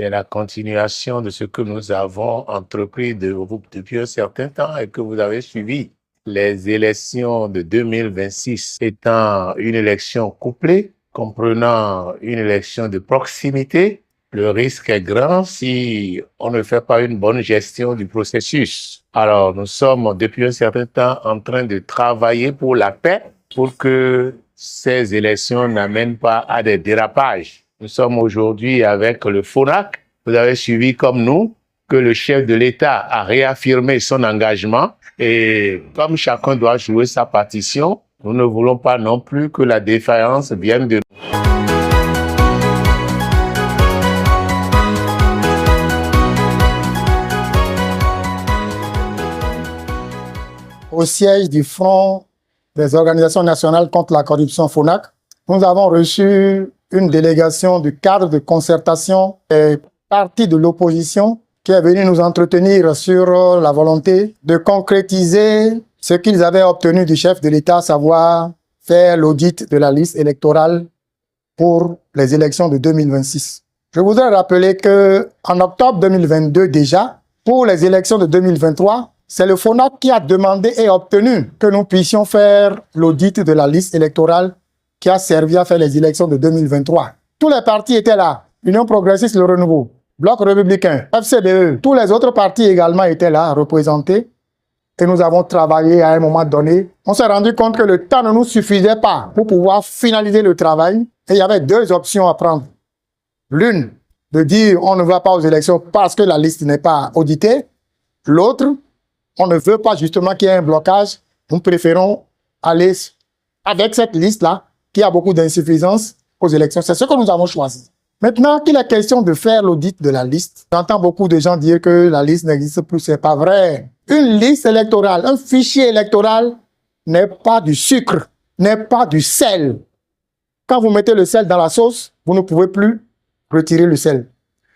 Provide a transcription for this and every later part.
C'est la continuation de ce que nous avons entrepris depuis un certain temps et que vous avez suivi. Les élections de 2026 étant une élection couplée, comprenant une élection de proximité, le risque est grand si on ne fait pas une bonne gestion du processus. Alors, nous sommes depuis un certain temps en train de travailler pour la paix, pour que ces élections n'amènent pas à des dérapages. Nous sommes aujourd'hui avec le FONAC. Vous avez suivi comme nous que le chef de l'État a réaffirmé son engagement et comme chacun doit jouer sa partition, nous ne voulons pas non plus que la défaillance vienne de nous. Au siège du Front des organisations nationales contre la corruption FONAC, nous avons reçu une délégation du cadre de concertation des partis de l'opposition qui est venu nous entretenir sur la volonté de concrétiser ce qu'ils avaient obtenu du chef de l'État, à savoir faire l'audit de la liste électorale pour les élections de 2026. Je voudrais rappeler qu'en octobre 2022 déjà, pour les élections de 2023, c'est le FONAC qui a demandé et obtenu que nous puissions faire l'audit de la liste électorale qui a servi à faire les élections de 2023. Tous les partis étaient là. Union progressiste, le Renouveau, Bloc républicain, FCBE, tous les autres partis également étaient là, représentés. Et nous avons travaillé à un moment donné. On s'est rendu compte que le temps ne nous suffisait pas pour pouvoir finaliser le travail. Et il y avait deux options à prendre. L'une, de dire on ne va pas aux élections parce que la liste n'est pas auditée. L'autre, on ne veut pas justement qu'il y ait un blocage. Nous préférons aller avec cette liste-là, qui a beaucoup d'insuffisances aux élections. C'est ce que nous avons choisi. Maintenant qu'il est question de faire l'audit de la liste, j'entends beaucoup de gens dire que la liste n'existe plus. C'est pas vrai. Une liste électorale, un fichier électoral n'est pas du sucre, n'est pas du sel. Quand vous mettez le sel dans la sauce, vous ne pouvez plus retirer le sel.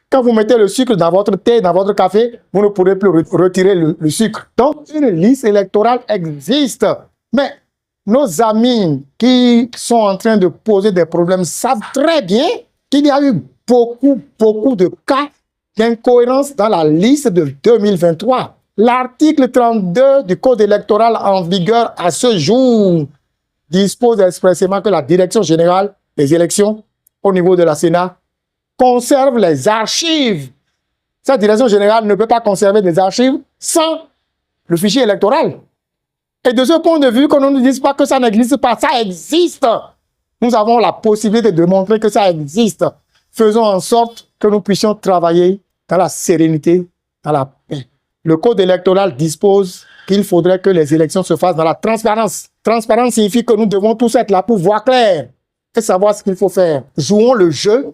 Quand vous mettez le sucre dans votre thé, dans votre café, vous ne pourrez plus retirer le sucre. Donc, une liste électorale existe. Mais nos amis qui sont en train de poser des problèmes savent très bien qu'il y a eu beaucoup de cas d'incohérence dans la liste de 2023. L'article 32 du Code électoral en vigueur à ce jour dispose expressément que la Direction générale des élections au niveau de la Sénat conserve les archives. Cette Direction générale ne peut pas conserver des archives sans le fichier électoral. Et de ce point de vue, qu'on ne nous dise pas que ça n'existe pas, ça existe. Nous avons la possibilité de montrer que ça existe. Faisons en sorte que nous puissions travailler dans la sérénité, dans la paix. Le Code électoral dispose qu'il faudrait que les élections se fassent dans la transparence. Transparence signifie que nous devons tous être là pour voir clair et savoir ce qu'il faut faire. Jouons le jeu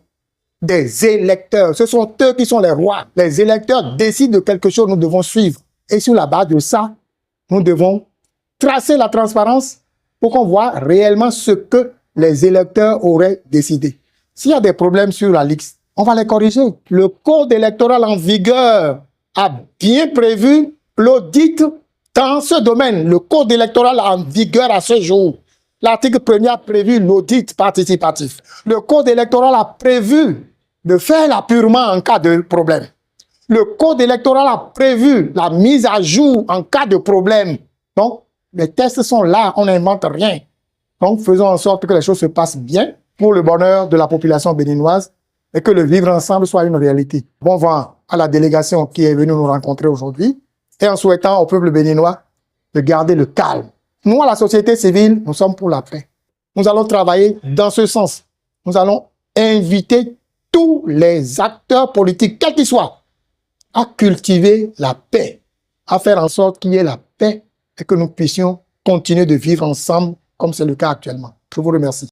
des électeurs. Ce sont eux qui sont les rois. Les électeurs décident de quelque chose, nous devons suivre. Et sur la base de ça, nous devons tracer la transparence pour qu'on voit réellement ce que les électeurs auraient décidé. S'il y a des problèmes sur la liste, on va les corriger. Le code électoral en vigueur a bien prévu l'audit dans ce domaine. Le code électoral en vigueur à ce jour. L'article 1er a prévu l'audit participatif. Le code électoral a prévu de faire l'apurement en cas de problème. Le code électoral a prévu la mise à jour en cas de problème. Donc, les tests sont là, on n'invente rien. Donc, faisons en sorte que les choses se passent bien pour le bonheur de la population béninoise et que le vivre ensemble soit une réalité. Bon vent à la délégation qui est venue nous rencontrer aujourd'hui et en souhaitant au peuple béninois de garder le calme. Nous, à la société civile, nous sommes pour la paix. Nous allons travailler dans ce sens. Nous allons inviter tous les acteurs politiques, quels qu'ils soient, à cultiver la paix, à faire en sorte qu'il y ait la paix et que nous puissions continuer de vivre ensemble comme c'est le cas actuellement. Je vous remercie.